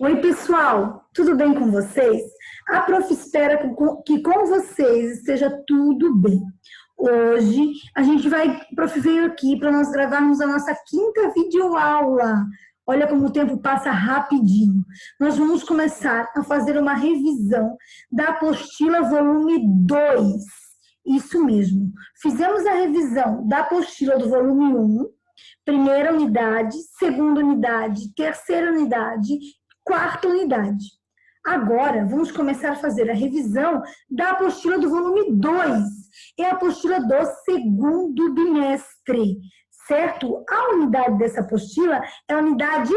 Oi, pessoal, tudo bem com vocês? A prof espera que com vocês esteja tudo bem. Hoje, a prof veio aqui para nós gravarmos a nossa quinta videoaula. Olha como o tempo passa rapidinho. Nós vamos começar a fazer uma revisão da apostila volume 2. Isso mesmo. Fizemos a revisão da apostila do volume 1, primeira unidade, segunda unidade, terceira unidade, quarta unidade. Agora, vamos começar a fazer a revisão da apostila do volume 2. É a apostila do segundo bimestre, certo? A unidade dessa apostila é a unidade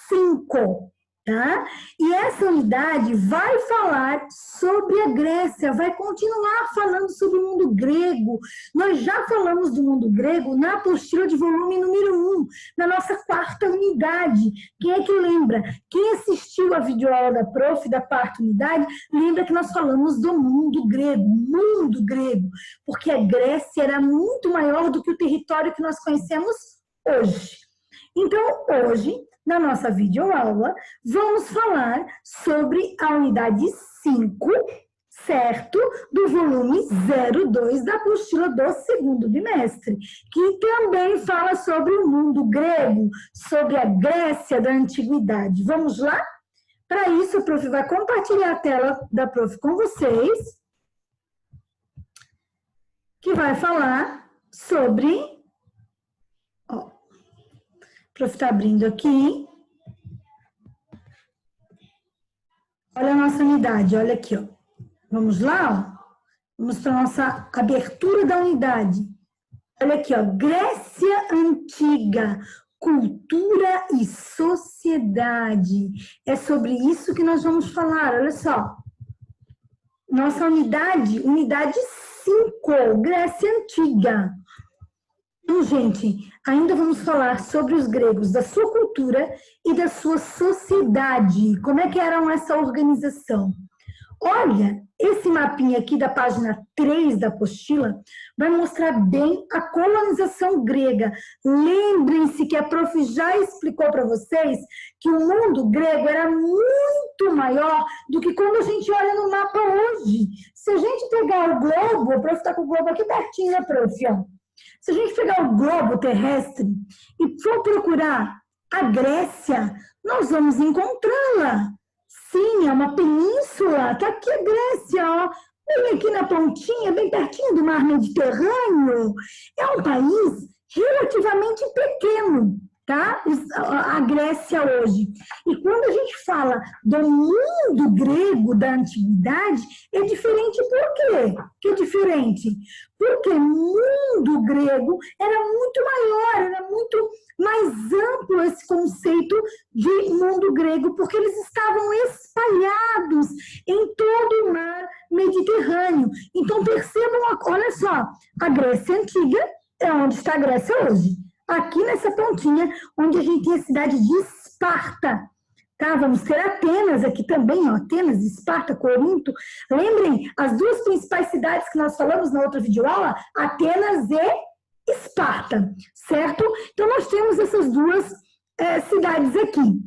5, tá? E essa unidade vai falar sobre a Grécia, vai continuar falando sobre o mundo grego. Nós já falamos do mundo grego na apostila de volume número 1, na nossa quarta unidade. Quem é que lembra? Quem assistiu a videoaula da prof da quarta unidade, lembra que nós falamos do mundo grego, porque a Grécia era muito maior do que o território que nós conhecemos hoje. Então, hoje, na nossa videoaula, vamos falar sobre a unidade 5, certo? Do volume 02 da apostila do segundo bimestre, que também fala sobre o mundo grego, sobre a Grécia da antiguidade. Vamos lá? Para isso, a prof vai compartilhar a tela da prof com vocês, que vai falar sobre... O prof está abrindo aqui. Olha a nossa unidade, olha aqui, ó. Vamos lá, ó. Vamos para a nossa abertura da unidade. Olha aqui, ó. Grécia Antiga, cultura e sociedade. É sobre isso que nós vamos falar, olha só. Nossa unidade 5, Grécia Antiga. Então, gente, ainda vamos falar sobre os gregos, da sua cultura e da sua sociedade. Como é que era essa organização? Olha, esse mapinha aqui da página 3 da apostila vai mostrar bem a colonização grega. Lembrem-se que a prof já explicou para vocês que o mundo grego era muito maior do que quando a gente olha no mapa hoje. Se a gente pegar o globo, a prof está com o globo aqui pertinho, né, prof? Ó. Se a gente pegar o globo terrestre e for procurar a Grécia, nós vamos encontrá-la. Sim, é uma península. Está aqui a Grécia, ó. Bem aqui na pontinha, bem pertinho do mar Mediterrâneo. É um país relativamente pequeno, tá? A Grécia hoje. E quando a gente fala do mundo grego da antiguidade, é diferente por quê? Que é diferente? Porque o mundo grego era muito maior, era muito mais amplo esse conceito de mundo grego, porque eles estavam espalhados em todo o mar Mediterrâneo. Então percebam, olha só, a Grécia Antiga é onde está a Grécia hoje. Aqui nessa pontinha, onde a gente tem a cidade de Esparta. Tá? Vamos ter Atenas aqui também, ó, Atenas, Esparta, Corinto. Lembrem, as duas principais cidades que nós falamos na outra videoaula, Atenas e Esparta, certo? Então, nós temos essas duas cidades aqui.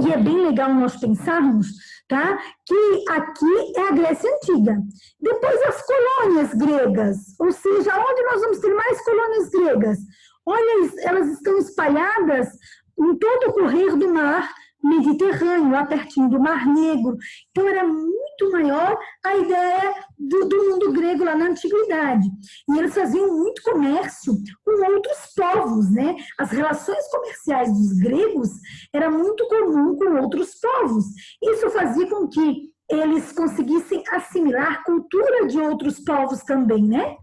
E é bem legal nós pensarmos, tá? Que aqui é a Grécia Antiga. Depois as colônias gregas, ou seja, onde nós vamos ter mais colônias gregas? Olha, elas estão espalhadas em todo o correr do mar Mediterrâneo, lá pertinho do Mar Negro. Então, era muito maior a ideia do mundo grego lá na antiguidade. E eles faziam muito comércio com outros povos, né? As relações comerciais dos gregos era muito comum com outros povos. Isso fazia com que eles conseguissem assimilar cultura de outros povos também, né?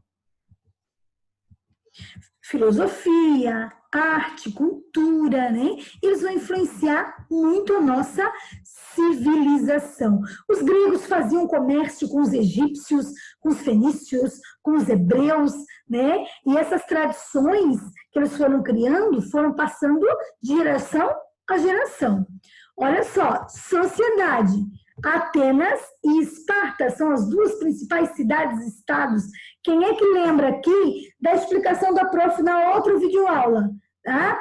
Filosofia, arte, cultura, né? Eles vão influenciar muito a nossa civilização. Os gregos faziam comércio com os egípcios, com os fenícios, com os hebreus, né? E essas tradições que eles foram criando foram passando de geração a geração. Olha só, sociedade. Atenas e Esparta são as duas principais cidades-estados. Quem é que lembra aqui da explicação da prof na outra videoaula? Tá?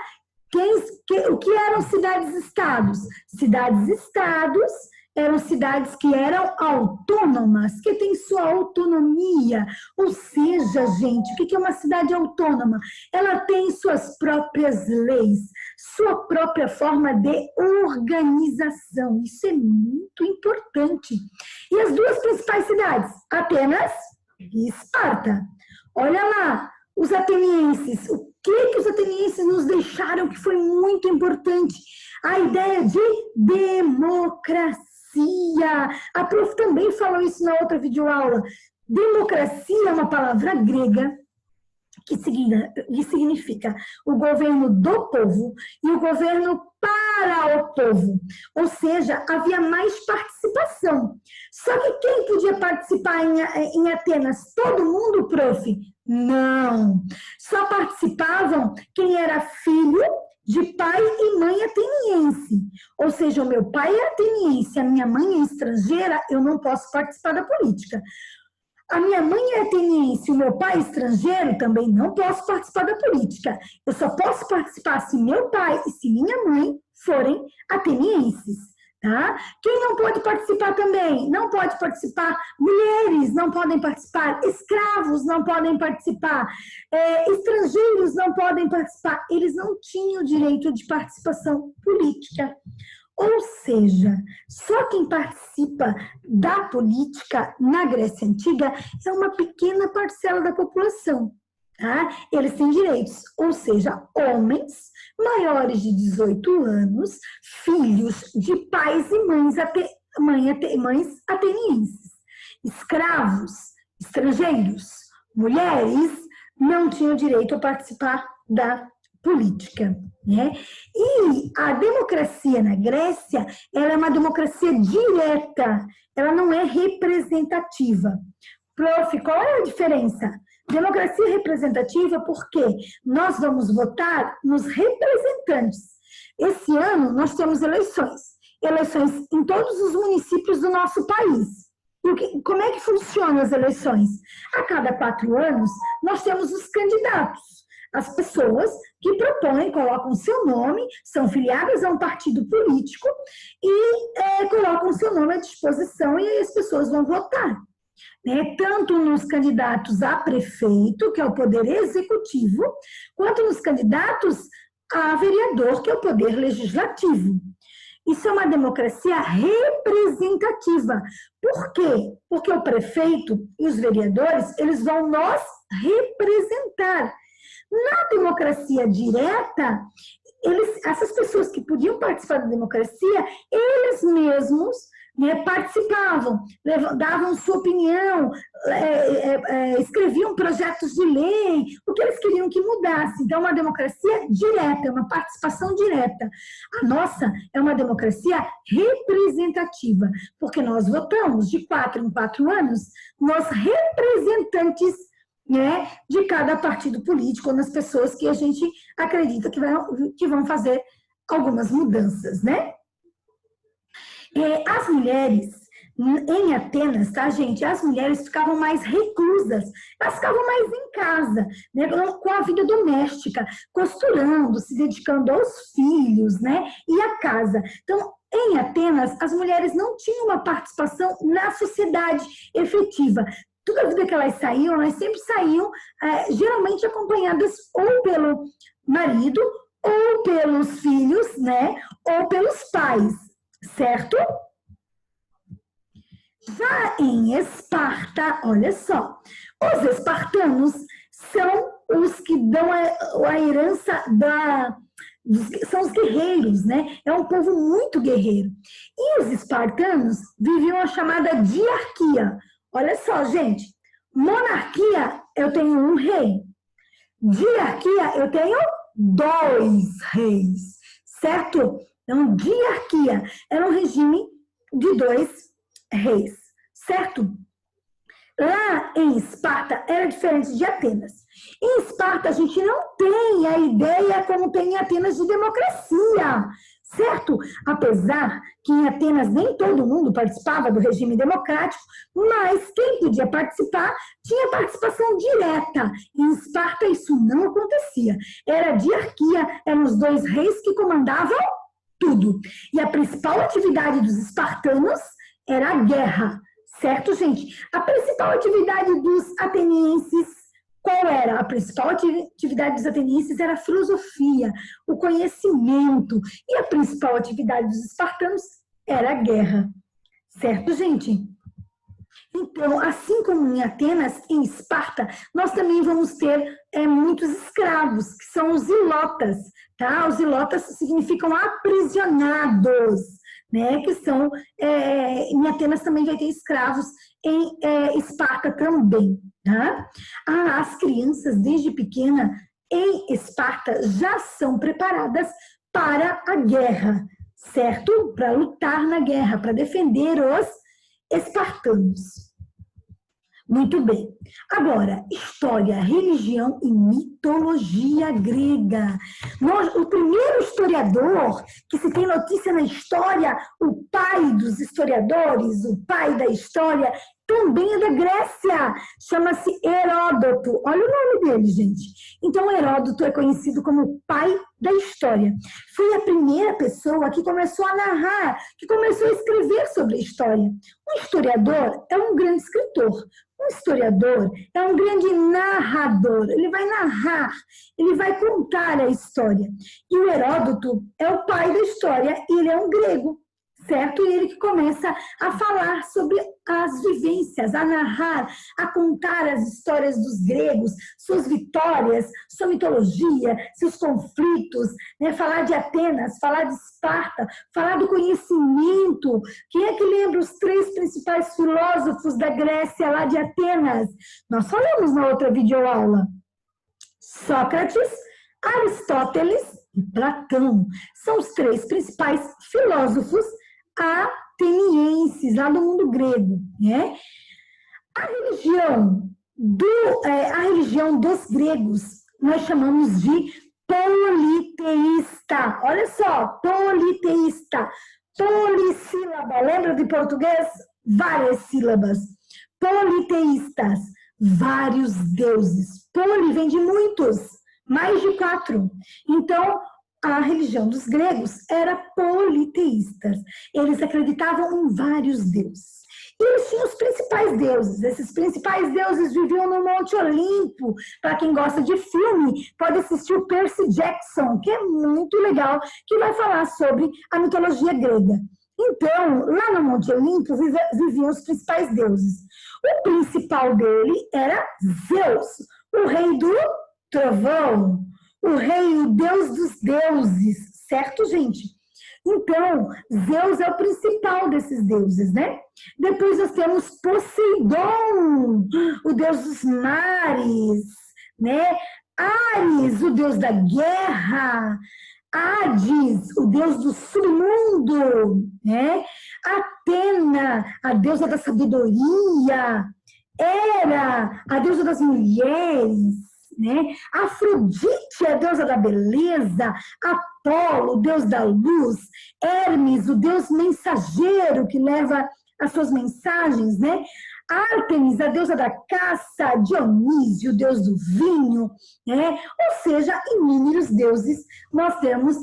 O que eram cidades-estados? Cidades-estados eram cidades que eram autônomas, que têm sua autonomia. Ou seja, gente, o que é uma cidade autônoma? Ela tem suas próprias leis, sua própria forma de organização. Isso é muito importante. E as duas principais cidades, Atenas e Esparta. Olha lá, os atenienses, o que os atenienses nos deixaram que foi muito importante? A ideia de democracia. A prof também falou isso na outra videoaula. Democracia é uma palavra grega que significa o governo do povo e o governo para o povo. Ou seja, havia mais participação. Só que quem podia participar em Atenas? Todo mundo, prof? Não. Só participavam quem era filho de pai e mãe ateniense. Ou seja, o meu pai é ateniense, a minha mãe é estrangeira, eu não posso participar da política. A minha mãe é ateniense, o meu pai é estrangeiro, também não posso participar da política. Eu só posso participar se meu pai e se minha mãe forem atenienses. Tá? Quem não pode participar também? Não pode participar, mulheres não podem participar, escravos não podem participar, estrangeiros não podem participar. Eles não tinham direito de participação política. Ou seja, só quem participa da política na Grécia Antiga é uma pequena parcela da população. Tá? Eles têm direitos, ou seja, homens maiores de 18 anos, filhos de pais e mães atenienses, escravos, estrangeiros, mulheres, não tinham direito a participar da política. Né? E a democracia na Grécia, ela é uma democracia direta, ela não é representativa. Prof, qual é a diferença? Democracia representativa porque nós vamos votar nos representantes. Esse ano nós temos eleições em todos os municípios do nosso país. E como é que funcionam as eleições? A cada 4 anos nós temos os candidatos, as pessoas que propõem, colocam seu nome, são filiadas a um partido político e colocam seu nome à disposição e aí as pessoas vão votar. Tanto nos candidatos a prefeito, que é o poder executivo, quanto nos candidatos a vereador, que é o poder legislativo. Isso é uma democracia representativa. Por quê? Porque o prefeito e os vereadores, eles vão nos representar. Na democracia direta, essas pessoas que podiam participar da democracia, eles mesmos participavam, davam sua opinião, escreviam projetos de lei, o que eles queriam que mudasse. Então, uma democracia direta, uma participação direta. A nossa é uma democracia representativa, porque nós votamos de 4 em 4 anos nos representantes de cada partido político, ou nas pessoas que a gente acredita que vão fazer algumas mudanças, né? As mulheres, em Atenas, tá, gente? As mulheres ficavam mais reclusas, elas ficavam mais em casa, né, com a vida doméstica, costurando, se dedicando aos filhos, né, e à casa. Então, em Atenas, as mulheres não tinham uma participação na sociedade efetiva. Toda a vida que elas sempre saíam, geralmente acompanhadas ou pelo marido, ou pelos filhos, né, ou pelos pais. Certo? Já em Esparta, olha só, os espartanos são os que dão a herança são os guerreiros, né? É um povo muito guerreiro. E os espartanos viviam a chamada diarquia. Olha só, gente, monarquia, eu tenho um rei. Diarquia, eu tenho 2 reis, certo? Então, diarquia era um regime de 2 reis, certo? Lá em Esparta era diferente de Atenas. Em Esparta a gente não tem a ideia como tem em Atenas de democracia, certo? Apesar que em Atenas nem todo mundo participava do regime democrático, mas quem podia participar tinha participação direta. Em Esparta isso não acontecia. Era a diarquia, eram os 2 reis que comandavam tudo. E a principal atividade dos espartanos era a guerra, certo, gente? A principal atividade dos atenienses, qual era? A principal atividade dos atenienses era a filosofia, o conhecimento. E a principal atividade dos espartanos era a guerra, certo, gente? Então, assim como em Atenas, em Esparta, nós também vamos ter muitos escravos, que são os ilotas, tá? Os ilotas significam aprisionados, né? Que são, em Atenas também vai ter escravos, em Esparta também, tá? As crianças, desde pequena, em Esparta, já são preparadas para a guerra, certo? Para lutar na guerra, para defender os espartanos. Muito bem. Agora, história, religião e mitologia grega. O primeiro historiador que se tem notícia na história, o pai dos historiadores, o pai da história, também é da Grécia. Chama-se Heródoto. Olha o nome dele, gente. Então, Heródoto é conhecido como o pai da história. Foi a primeira pessoa que começou a narrar, que começou a escrever sobre a história. Um historiador é um grande escritor. Um historiador é um grande narrador, ele vai narrar, ele vai contar a história. E o Heródoto é o pai da história, ele é um grego, certo? E ele que começa a falar sobre as vivências, a narrar, a contar as histórias dos gregos, suas vitórias, sua mitologia, seus conflitos, né? Falar de Atenas, falar de Esparta, falar do conhecimento. Quem é que lembra os 3 principais filósofos da Grécia lá de Atenas? Nós falamos na outra videoaula. Sócrates, Aristóteles e Platão. São os 3 principais filósofos atenienses, lá do mundo grego, né? A religião dos gregos nós chamamos de politeísta. Olha só, politeísta, polissílaba. Lembra de português? Várias sílabas. Politeístas, vários deuses. Poli vem de muitos, mais de 4. Então, a religião dos gregos era politeísta. Eles acreditavam em vários deuses. E eles tinham os principais deuses. Esses principais deuses viviam no Monte Olimpo. Para quem gosta de filme, pode assistir o Percy Jackson, que é muito legal, que vai falar sobre a mitologia grega. Então, lá no Monte Olimpo viviam os principais deuses. O principal dele era Zeus, o rei do trovão, o rei, o deus dos deuses, certo, gente? Então, Zeus é o principal desses deuses, né? Depois nós temos Poseidon, o deus dos mares, né? Ares, o deus da guerra. Hades, o deus do submundo, né? Atena, a deusa da sabedoria. Hera, a deusa das mulheres, né? Afrodite, a deusa da beleza. Apolo, o deus da luz. Hermes, o deus mensageiro que leva as suas mensagens, né? Ártemis, a deusa da caça. Dionísio, o deus do vinho, né? Ou seja, inúmeros deuses nós temos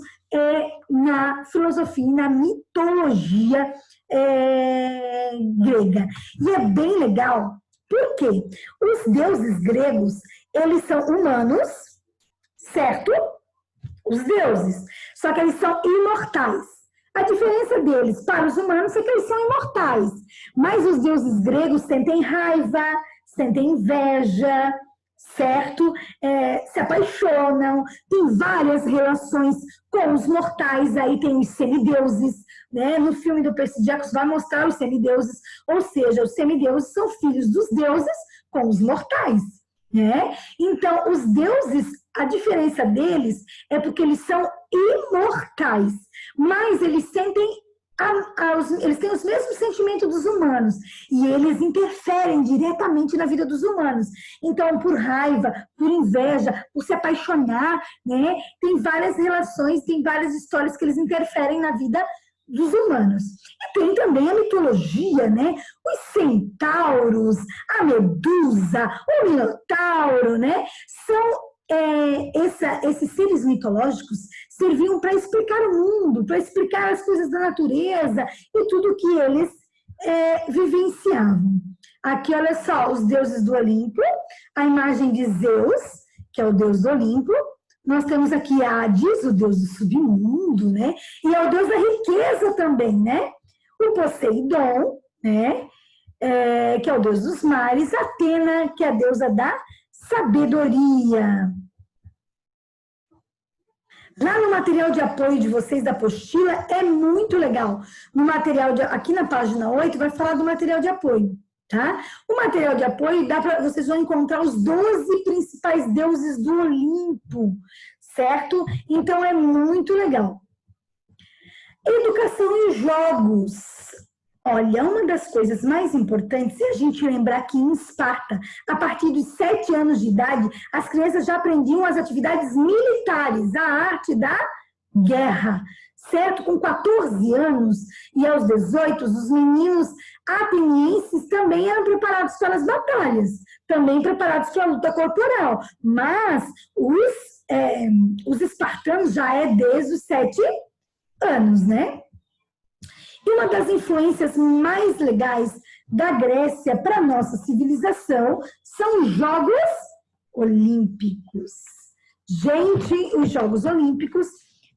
na filosofia e na mitologia grega. E é bem legal, porque os deuses gregos, eles são humanos, certo? Os deuses, só que eles são imortais. A diferença deles para os humanos é que eles são imortais. Mas os deuses gregos sentem raiva, sentem inveja, certo? Se apaixonam, tem várias relações com os mortais. Aí tem os semideuses, né? No filme do Percy Jackson vai mostrar os semideuses. Ou seja, os semideuses são filhos dos deuses com os mortais, né? Então, os deuses, a diferença deles é porque eles são imortais, mas eles sentem eles têm os mesmos sentimentos dos humanos e eles interferem diretamente na vida dos humanos. Então, por raiva, por inveja, por se apaixonar, né? Tem várias relações, tem várias histórias que eles interferem na vida dos humanos. E tem também a mitologia, né? Os centauros, a medusa, o minotauro, né? São esses seres mitológicos serviam para explicar o mundo, para explicar as coisas da natureza e tudo que eles vivenciavam. Aqui, olha só, os deuses do Olimpo, a imagem de Zeus, que é o deus do Olimpo. Nós temos aqui Hades, o deus do submundo, né? E é o deus da riqueza também, né? O Poseidon, né? Que é o deus dos mares. Atena, que é a deusa da sabedoria. Lá no material de apoio de vocês da apostila, é muito legal. No material aqui na página 8, vai falar do material de apoio, tá? O material de apoio, vocês vão encontrar os 12 principais deuses do Olimpo, certo? Então, é muito legal. Educação e jogos. Olha, uma das coisas mais importantes é a gente lembrar que em Esparta, a partir dos 7 anos de idade, as crianças já aprendiam as atividades militares, a arte da guerra, certo? Com 14 anos e aos 18, os meninos atenienses também eram preparados para as batalhas, também preparados para a luta corporal, mas os espartanos já é desde os 7 anos, né? E uma das influências mais legais da Grécia para a nossa civilização são os Jogos Olímpicos. Gente, os Jogos Olímpicos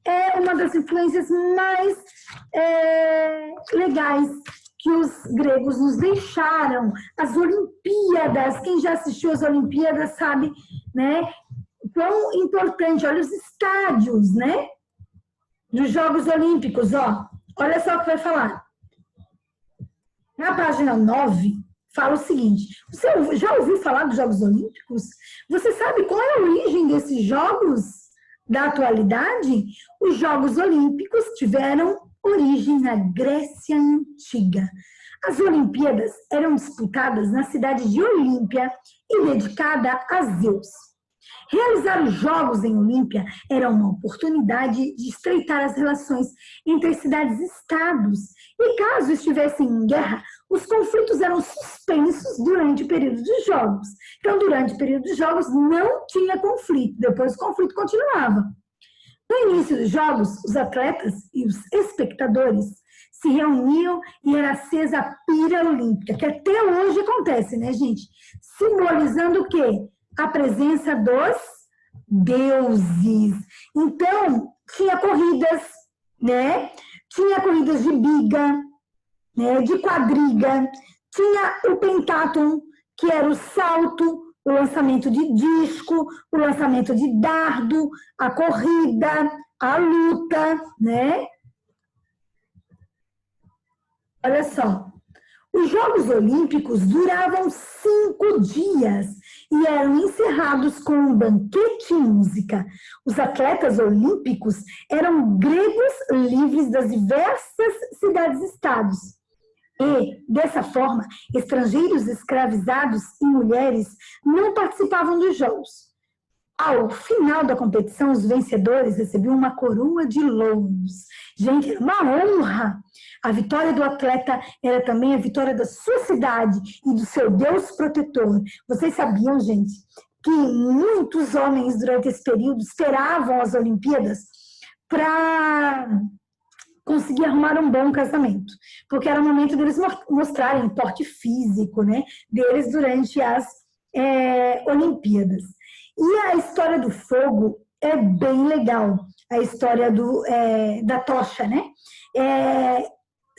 é uma das influências mais legais que os gregos nos deixaram. As Olimpíadas, quem já assistiu às Olimpíadas sabe, né? Quão importante, olha os estádios, né? Dos Jogos Olímpicos, ó. Olha só o que vai falar. Na página 9, fala o seguinte. Você já ouviu falar dos Jogos Olímpicos? Você sabe qual é a origem desses jogos da atualidade? Os Jogos Olímpicos tiveram origem na Grécia Antiga. As Olimpíadas eram disputadas na cidade de Olímpia e dedicada a Zeus. Realizar os Jogos em Olímpia era uma oportunidade de estreitar as relações entre as cidades-estados. E caso estivessem em guerra, os conflitos eram suspensos durante o período dos Jogos. Então, durante o período dos Jogos, não tinha conflito. Depois, o conflito continuava. No início dos Jogos, os atletas e os espectadores se reuniam e era acesa a pira olímpica, que até hoje acontece, né, gente? Simbolizando o quê? A presença dos deuses. Então, tinha corridas, né? Tinha corridas de biga, né? De quadriga, tinha o pentathlon, que era o salto, o lançamento de disco, o lançamento de dardo, a corrida, a luta, né? Olha só. Os Jogos Olímpicos duravam 5 dias e eram encerrados com um banquete e música. Os atletas olímpicos eram gregos livres das diversas cidades-estados. E, dessa forma, estrangeiros escravizados e mulheres não participavam dos Jogos. Ao final da competição, os vencedores recebiam uma coroa de louros. Gente, era uma honra! A vitória do atleta era também a vitória da sua cidade e do seu Deus protetor. Vocês sabiam, gente, que muitos homens durante esse período esperavam as Olimpíadas para conseguir arrumar um bom casamento, porque era o momento deles mostrarem o porte físico, né, deles durante as Olimpíadas. E a história do fogo é bem legal, a história da tocha, né?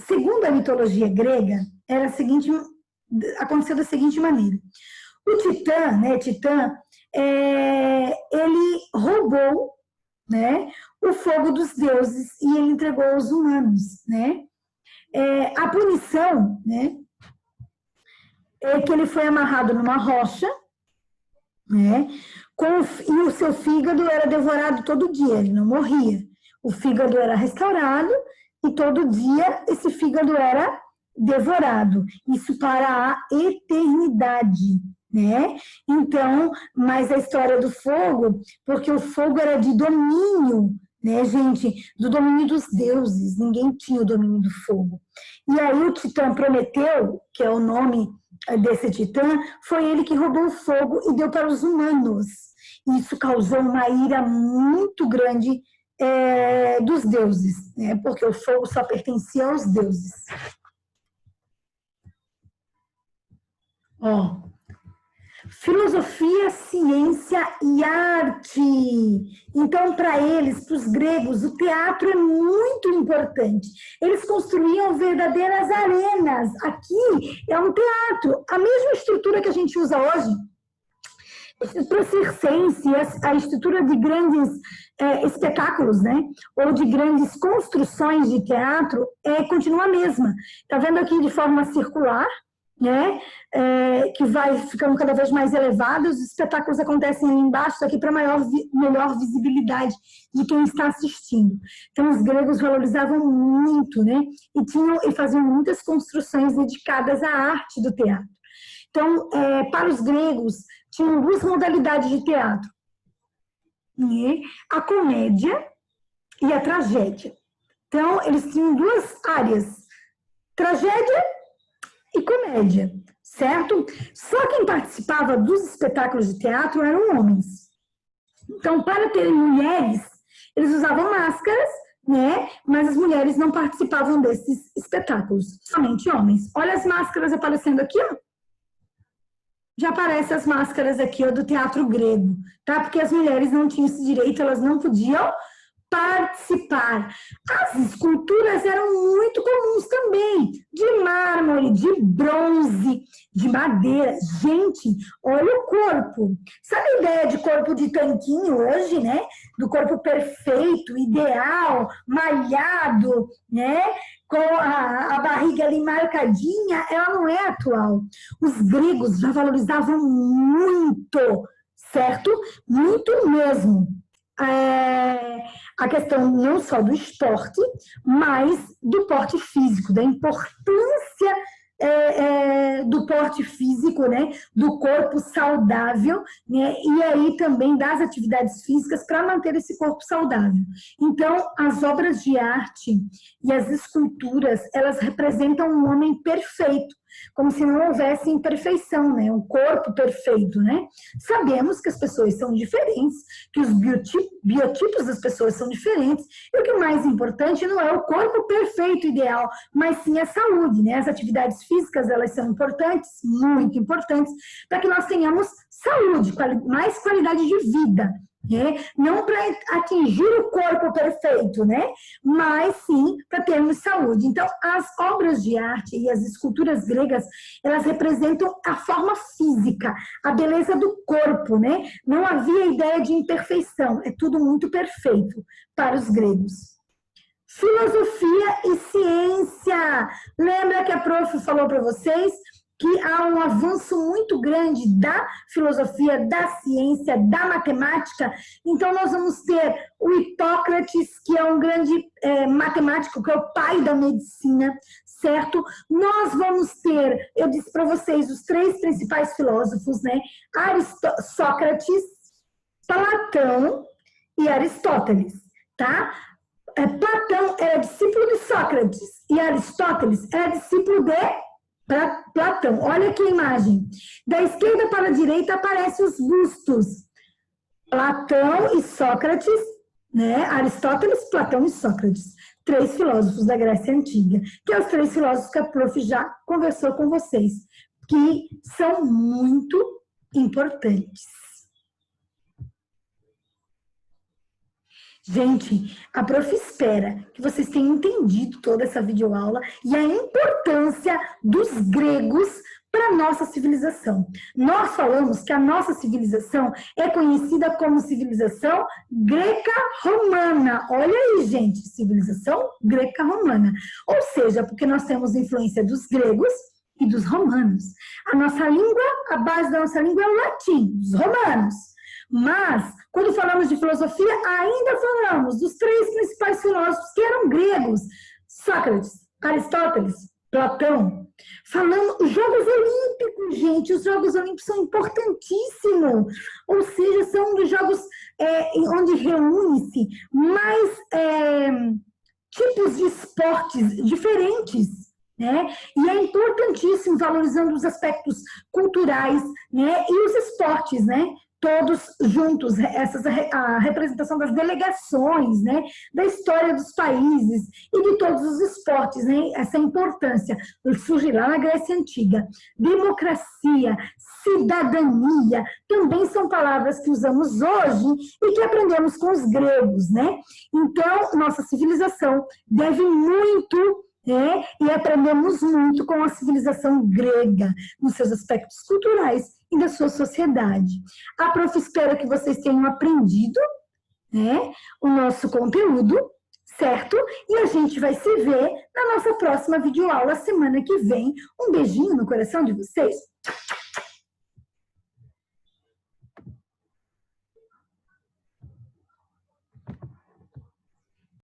Segundo a mitologia grega, aconteceu da seguinte maneira. O Titã, né, ele roubou, né, o fogo dos deuses e ele entregou aos humanos, né? A punição, né, é que ele foi amarrado numa rocha, né, e o seu fígado era devorado todo dia, ele não morria. O fígado era restaurado e todo dia esse fígado era devorado. Isso para a eternidade, né? Então, mas a história do fogo, porque o fogo era de domínio, né, gente? Do domínio dos deuses, ninguém tinha o domínio do fogo. E aí o titã Prometeu, que é o nome desse titã, foi ele que roubou o fogo e deu para os humanos. Isso causou uma ira muito grande dos deuses, né? Porque o fogo só pertencia aos deuses. Ó, filosofia, ciência e arte. Então, para eles, para os gregos, o teatro é muito importante. Eles construíam verdadeiras arenas. Aqui é um teatro, a mesma estrutura que a gente usa hoje. A estrutura circense, a estrutura de grandes espetáculos, né? Ou de grandes construções de teatro, continua a mesma. Está vendo aqui de forma circular, né? Que vai ficando cada vez mais elevado, os espetáculos acontecem ali embaixo, aqui para melhor visibilidade de quem está assistindo. Então, os gregos valorizavam muito, né? E faziam muitas construções dedicadas à arte do teatro. Então, para os gregos, tinham duas modalidades de teatro, né? A comédia e a tragédia. Então, eles tinham duas áreas, tragédia e comédia, certo? Só quem participava dos espetáculos de teatro eram homens. Então, para terem mulheres, eles usavam máscaras, né? Mas as mulheres não participavam desses espetáculos, somente homens. Olha as máscaras aparecendo aqui, ó. Já aparecem as máscaras aqui, ó, do teatro grego, tá? Porque as mulheres não tinham esse direito, elas não podiam participar. As esculturas eram muito comuns também, de mármore, de bronze, de madeira. Gente, olha o corpo. Sabe a ideia de corpo de tanquinho hoje, né? Do corpo perfeito, ideal, malhado, né? Com a barriga ali marcadinha, ela não é atual. Os gregos já valorizavam muito, certo? Muito mesmo. A questão não só do esporte, mas do porte físico, da importância do porte físico, né, do corpo saudável, né, e aí também das atividades físicas para manter esse corpo saudável. Então, as obras de arte e as esculturas, elas representam um homem perfeito, como se não houvesse imperfeição, né? Um corpo perfeito, né? Sabemos que as pessoas são diferentes, que os biotipos das pessoas são diferentes, e o que é mais importante não é o corpo perfeito, ideal, mas sim a saúde, né? As atividades físicas, elas são importantes, muito importantes, para que nós tenhamos saúde, mais qualidade de vida, né? Não para atingir o corpo perfeito, né? Mas sim para termos saúde. Então, as obras de arte e as esculturas gregas, elas representam a forma física, a beleza do corpo, né? Não havia ideia de imperfeição, é tudo muito perfeito para os gregos. Filosofia e ciência. Lembra que a prof falou para vocês que há um avanço muito grande da filosofia, da ciência, da matemática? Então, nós vamos ter o Hipócrates, que é um grande matemático, que é o pai da medicina, certo? Nós vamos ter, eu disse para vocês, os três principais filósofos, né? Sócrates, Platão e Aristóteles, tá? Platão era discípulo de Sócrates e Aristóteles era discípulo de Platão. Olha aqui a imagem. Da esquerda para a direita aparecem os bustos. Platão e Sócrates, né? Aristóteles, Platão e Sócrates. Três filósofos da Grécia Antiga, que são os três filósofos que a prof já conversou com vocês, que são muito importantes. Gente, a prof espera que vocês tenham entendido toda essa videoaula e a importância dos gregos para a nossa civilização. Nós falamos que a nossa civilização é conhecida como civilização greca-romana. Olha aí, gente, civilização greca-romana. Ou seja, porque nós temos influência dos gregos e dos romanos. A nossa língua, a base da nossa língua é o latim, dos romanos. Mas, quando falamos de filosofia, ainda falamos dos três principais filósofos que eram gregos, Sócrates, Aristóteles, Platão. Falando, os Jogos Olímpicos, gente, os Jogos Olímpicos são importantíssimos, ou seja, são um dos jogos onde reúne-se mais tipos de esportes diferentes, né? E é importantíssimo valorizando os aspectos culturais, né? E os esportes, né? Todos juntos, a representação das delegações, né? Da história dos países e de todos os esportes, né? Essa importância surge lá na Grécia Antiga. Democracia, cidadania, também são palavras que usamos hoje e que aprendemos com os gregos, né? Então, nossa civilização deve muito, e aprendemos muito com a civilização grega, nos seus aspectos culturais e da sua sociedade. A prof espera que vocês tenham aprendido, né, o nosso conteúdo, certo? E a gente vai se ver na nossa próxima videoaula semana que vem. Um beijinho no coração de vocês.